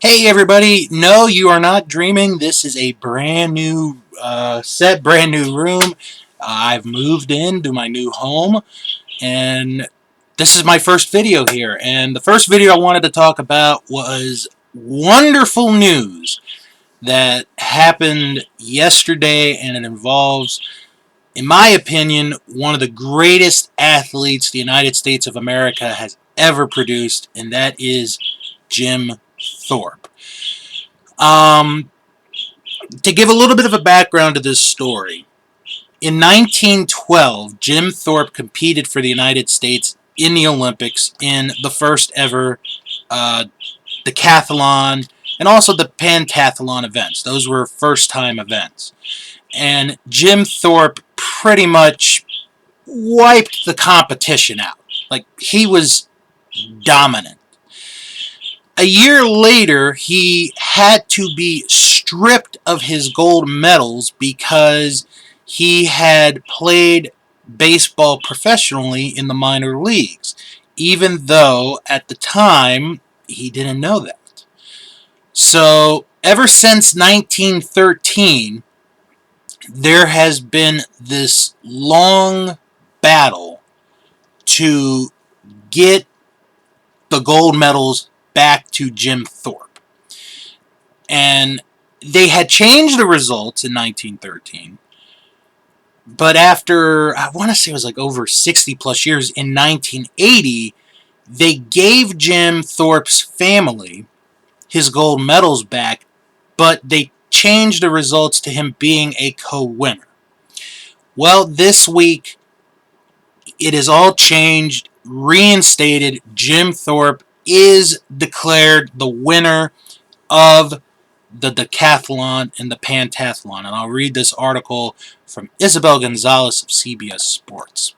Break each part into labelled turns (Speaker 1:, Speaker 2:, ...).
Speaker 1: Hey everybody, no, you are not dreaming. This is a brand new set, brand new room. I've moved into my new home, and this is my first video here. And the first video I wanted to talk about was wonderful news that happened yesterday, and it involves, in my opinion, one of the greatest athletes the United States of America has ever produced, and that is Jim Thorpe. Um, to give a little bit of a background to this story, in 1912, Jim Thorpe competed for the United States in the Olympics in the first ever uh, Decathlon and also the Pentathlon events. Those were first-time events. And Jim Thorpe pretty much wiped the competition out. Like, he was dominant. A year later, he had to be stripped of his gold medals because he had played baseball professionally in the minor leagues, even though at the time he didn't know that. So, ever since 1913, there has been this long battle to get the gold medals back to Jim Thorpe. And they had changed the results in 1913, but after, I want to say it was like over 60 plus years, in 1980, they gave Jim Thorpe's family his gold medals back, but they changed the results to him being a co-winner. Well, this week, it is all changed, reinstated. Jim Thorpe is declared the winner of the Decathlon and the Pentathlon. And I'll read this article from Isabel Gonzalez of CBS Sports.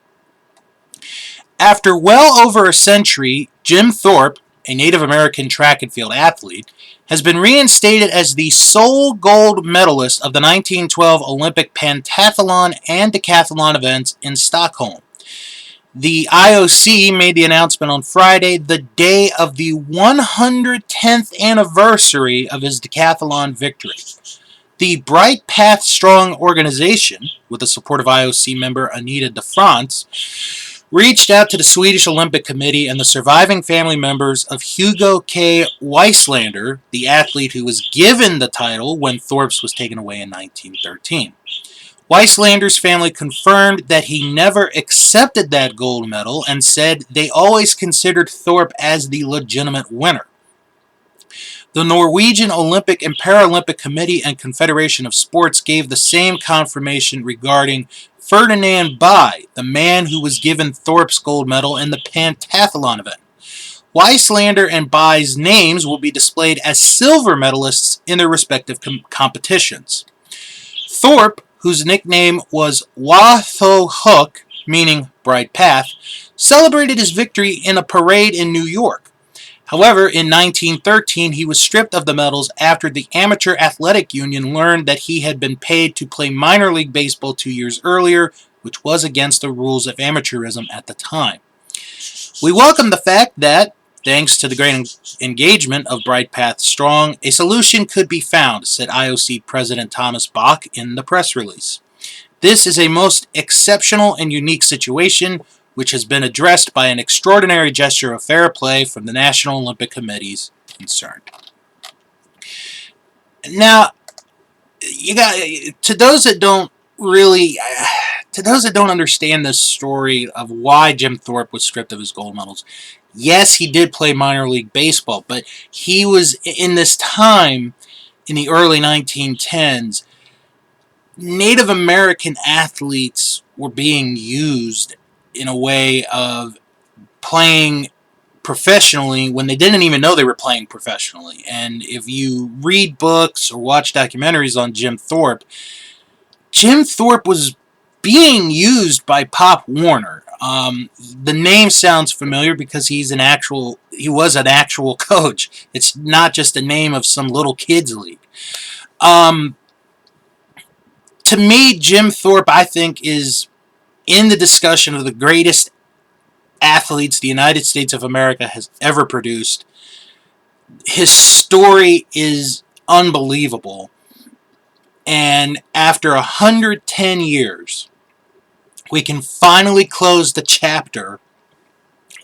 Speaker 1: After well over a century, Jim Thorpe, a Native American track and field athlete, has been reinstated as the sole gold medalist of the 1912 Olympic Pentathlon and Decathlon events in Stockholm. The IOC made the announcement on Friday, the day of the 110th anniversary of his decathlon victory. The Bright Path Strong organization, with the support of IOC member Anita de France, reached out to the Swedish Olympic Committee and the surviving family members of Hugo K. Weislander, the athlete who was given the title when Thorpe's was taken away in 1913. Weislander's family confirmed that he never accepted that gold medal and said they always considered Thorpe as the legitimate winner. The Norwegian Olympic and Paralympic Committee and Confederation of Sports gave the same confirmation regarding Ferdinand Bai, the man who was given Thorpe's gold medal in the Pentathlon event. Weislander and Bai's names will be displayed as silver medalists in their respective competitions. Thorpe, whose nickname was Watho Hook, meaning bright path, celebrated his victory in a parade in New York. However, in 1913, he was stripped of the medals after the Amateur Athletic Union learned that he had been paid to play minor league baseball 2 years earlier, which was against the rules of amateurism at the time. We welcome the fact that, thanks to the great engagement of Bright Path Strong, a solution could be found, said IOC President Thomas Bach in the press release. This is a most exceptional and unique situation, which has been addressed by an extraordinary gesture of fair play from the National Olympic Committees concerned. Now, to those that don't understand the story of why Jim Thorpe was stripped of his gold medals, yes, he did play minor league baseball, but he was, in this time, in the early 1910s, Native American athletes were being used in a way of playing professionally when they didn't even know they were playing professionally. And if you read books or watch documentaries on Jim Thorpe was being used by Pop Warner. The name sounds familiar because he was an actual coach. It's not just a name of some little kids league. To me, Jim Thorpe, I think, is in the discussion of the greatest athletes the United States of America has ever produced. His story is unbelievable. And after 110 years, we can finally close the chapter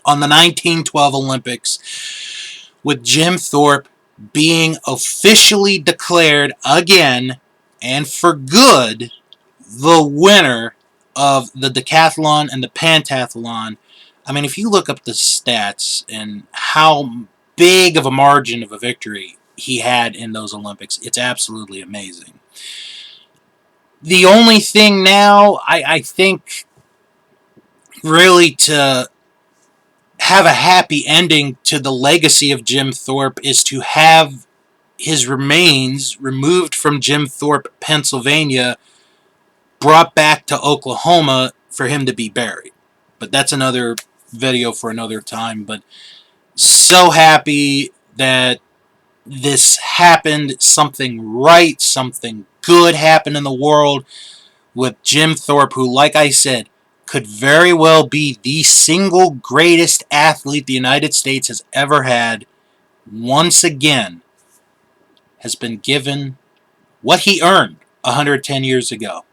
Speaker 1: on the 1912 Olympics with Jim Thorpe being officially declared again, and for good, the winner of the Decathlon and the Pentathlon. I mean, if you look up the stats and how big of a margin of a victory he had in those Olympics, it's absolutely amazing. The only thing now, I think, really to have a happy ending to the legacy of Jim Thorpe is to have his remains removed from Jim Thorpe, Pennsylvania, brought back to Oklahoma for him to be buried. But that's another video for another time. But so happy that this happened, something right, something good happened in the world with Jim Thorpe, who, like I said, could very well be the single greatest athlete the United States has ever had, once again has been given what he earned 110 years ago.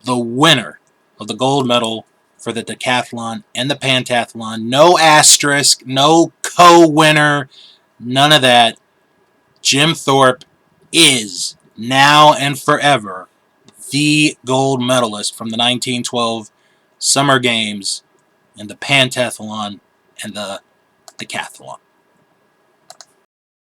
Speaker 1: The winner of the gold medal for the decathlon and the pentathlon. No asterisk, no co-winner, none of that. Jim Thorpe is, now and forever, the gold medalist from the 1912 Summer Games and the pentathlon and the decathlon.